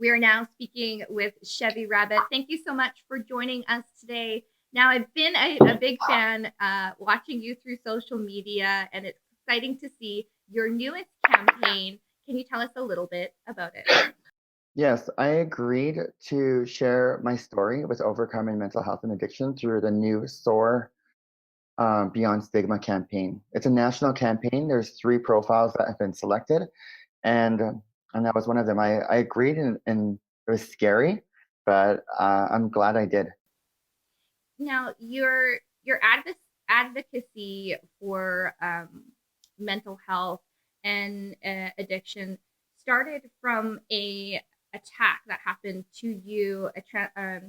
We are now speaking with Chevi Rabbitt. Thank you so much for joining us today. Now, I've been a big fan watching you through social media, and it's exciting to see your newest campaign. Can you tell us a little bit about it? Yes, I agreed to share my story with overcoming mental health and addiction through the new Soar Beyond Stigma campaign. It's a national campaign. There's 3 profiles that have been selected, and and that was one of them. I agreed, and it was scary, but I'm glad I did. Now, your advocacy for mental health and addiction started from a attack that happened to you, a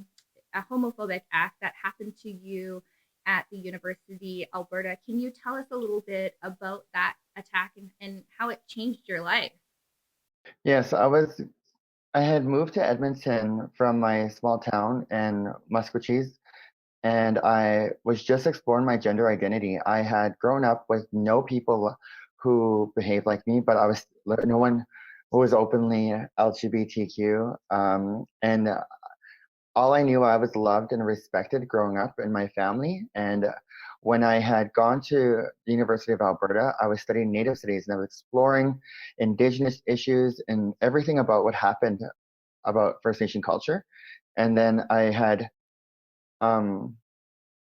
homophobic act that happened to you at the University of Alberta. Can you tell us a little bit about that attack and how it changed your life? Yes, I had moved to Edmonton from my small town in Musquecheese, and I was just exploring my gender identity. I had grown up with no people who behaved like me, but no one who was openly LGBTQ. And all I knew, I was loved and respected growing up in my family. And when I had gone to the University of Alberta, I was studying Native studies and I was exploring Indigenous issues and everything about what happened about First Nation culture. And then I had um,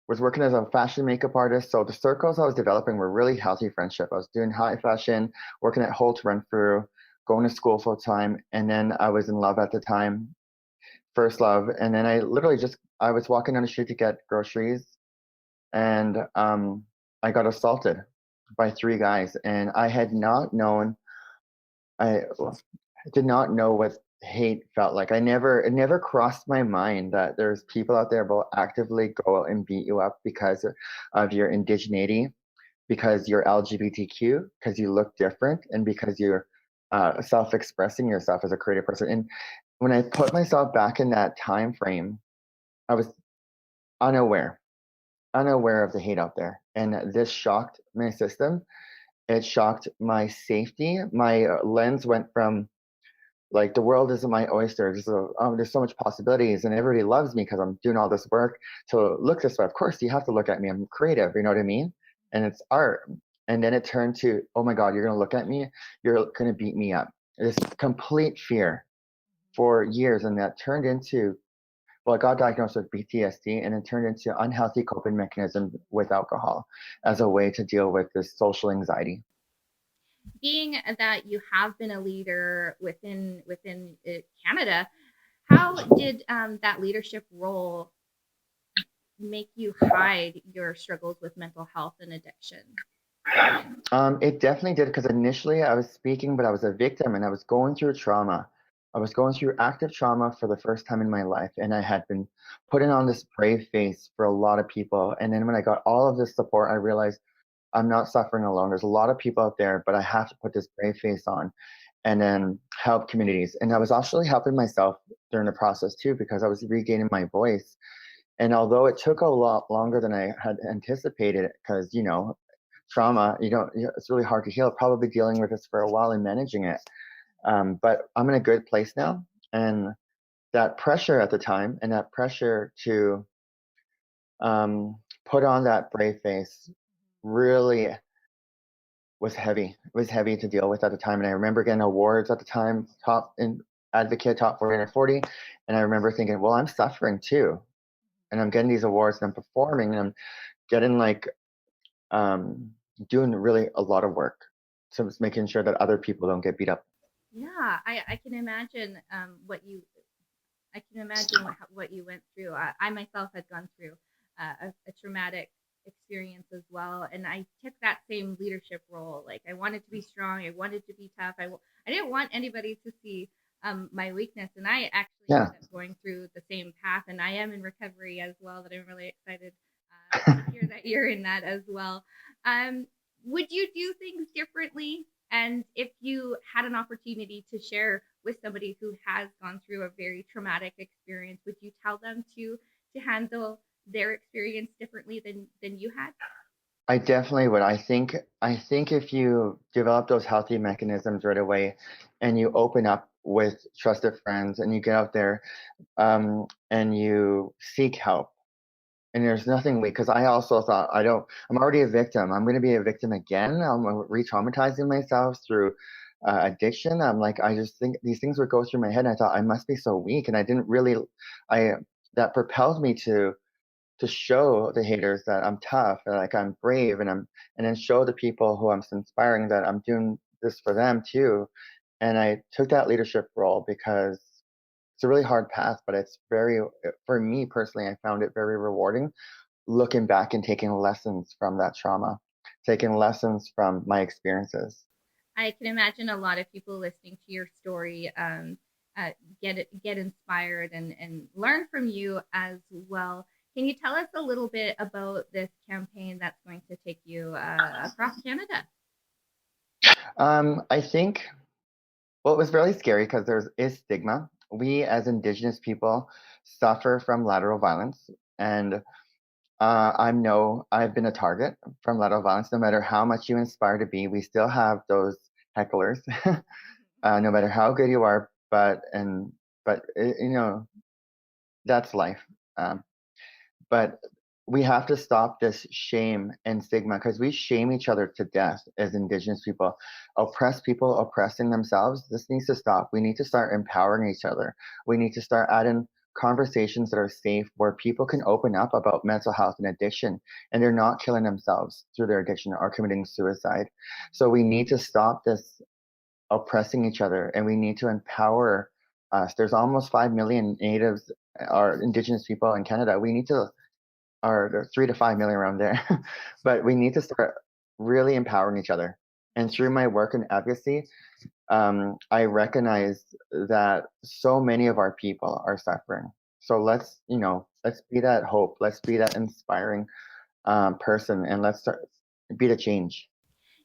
was working as a fashion makeup artist. So the circles I was developing were really healthy friendship. I was doing high fashion, working at Holt Renfrew, going to school full time, and then I was in love at the time, first love. And then I was walking down the street to get groceries, and I got assaulted by 3 guys, and I had not known. I did not know what hate felt like. It never crossed my mind that there's people out there will actively go out and beat you up because of your indigeneity, because you're LGBTQ, because you look different, and because you're self-expressing yourself as a creative person. And when I put myself back in that time frame, I was unaware, unaware of the hate out there, and this shocked my system. It shocked my safety. My lens went from like the world isn't my oyster. There's so much possibilities, and everybody loves me because I'm doing all this work. To look this way, of course, you have to look at me. I'm creative. You know what I mean? And it's art. And then it turned to, oh my God, you're gonna look at me. You're gonna beat me up. This complete fear for years, and that turned into, well, I got diagnosed with PTSD, and it turned into unhealthy coping mechanism with alcohol as a way to deal with this social anxiety. Being that you have been a leader within Canada, how did that leadership role make you hide your struggles with mental health and addiction? It definitely did because initially I was speaking, but I was a victim and I was going through trauma. I was going through active trauma for the first time in my life, and I had been putting on this brave face for a lot of people. And then when I got all of this support, I realized I'm not suffering alone. There's a lot of people out there, but I have to put this brave face on and then help communities. And I was actually helping myself during the process too, because I was regaining my voice. And although it took a lot longer than I had anticipated, because trauma, it's really hard to heal. Probably dealing with this for a while and managing it. But I'm in a good place now, and that pressure at the time, and that pressure to put on that brave face, really was heavy. It was heavy to deal with at the time, and I remember getting awards at the time, top in advocate, top 40 under 40, and I remember thinking, well, I'm suffering too, and I'm getting these awards, and I'm performing, and I'm getting like um, doing really a lot of work. So it's making sure that other people don't get beat up. Yeah, I can imagine I can imagine what you went through. I myself had gone through a traumatic experience as well, and I took that same leadership role. Like I wanted to be strong, I wanted to be tough. I didn't want anybody to see my weakness, and I actually Yeah. ended up going through the same path, and I am in recovery as well. That I'm really excited to hear that you're in that as well. Um, would you do things differently? And if you had an opportunity to share with somebody who has gone through a very traumatic experience, would you tell them to handle their experience differently than you had? I definitely would. I think if you develop those healthy mechanisms right away and you open up with trusted friends and you get out there and you seek help. And there's nothing weak because I also thought I'm already a victim. I'm going to be a victim again. I'm re-traumatizing myself through addiction. I'm like, I just think these things would go through my head. And I thought I must be so weak. And I didn't really, I, that propelled me to show the haters that I'm tough and like I'm brave and then show the people who I'm inspiring that I'm doing this for them too. And I took that leadership role because it's a really hard path, but it's very, for me personally, I found it very rewarding looking back and taking lessons from that trauma, taking lessons from my experiences. I can imagine a lot of people listening to your story uh, get inspired and learn from you as well. Can you tell us a little bit about this campaign that's going to take you across Canada? I think, well, it was really scary because is stigma. We as Indigenous people suffer from lateral violence, and I've been a target from lateral violence. No matter how much you inspire to be, we still have those hecklers, no matter how good you are. But that's life. Um, but we have to stop this shame and stigma because we shame each other to death as Indigenous people. Oppressed people oppressing themselves. This needs to stop. We need to start empowering each other. We need to start adding conversations that are safe where people can open up about mental health and addiction and they're not killing themselves through their addiction or committing suicide. So we need to stop this oppressing each other and we need to empower us. There's almost 5 million natives or Indigenous people in Canada. We need to or 3 to 5 million around there. But we need to start really empowering each other. And through my work in advocacy, I recognize that so many of our people are suffering. So let's be that hope. Let's be that inspiring person, and let's be the change.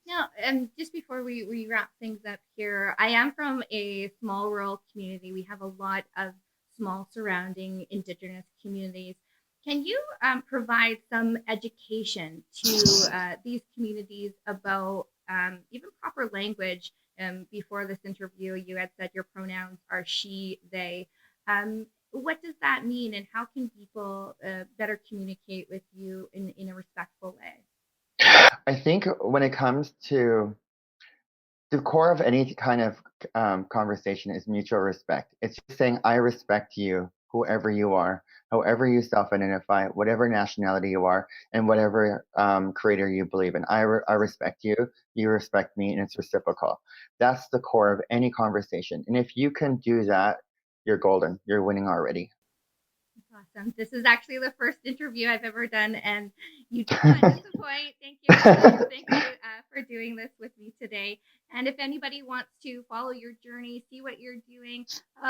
Now, and just before we wrap things up here, I am from a small rural community. We have a lot of small surrounding Indigenous communities. Can you provide some education to these communities about even proper language? Before this interview, you had said your pronouns are she, they. What does that mean, and how can people better communicate with you in a respectful way? I think when it comes to the core of any kind of conversation is mutual respect. It's just saying, I respect you, whoever you are, however you self identify, whatever nationality you are, and whatever creator you believe in. I respect you, you respect me, and it's reciprocal. That's the core of any conversation. And if you can do that, you're golden. You're winning already. Awesome. This is actually the first interview I've ever done, and you did not disappoint. Thank you. Thank you for doing this with me today. And if anybody wants to follow your journey, see what you're doing,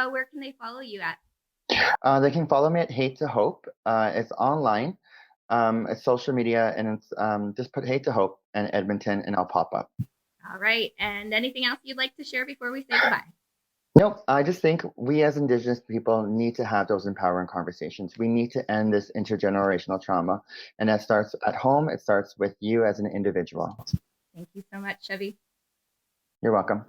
where can they follow you at? They can follow me at Hate to Hope. It's online. It's social media, and it's just put Hate to Hope and Edmonton, and I'll pop up. All right. And anything else you'd like to share before we say goodbye? Nope. I just think we as Indigenous people need to have those empowering conversations. We need to end this intergenerational trauma. And that starts at home. It starts with you as an individual. Thank you so much, Chevi. You're welcome.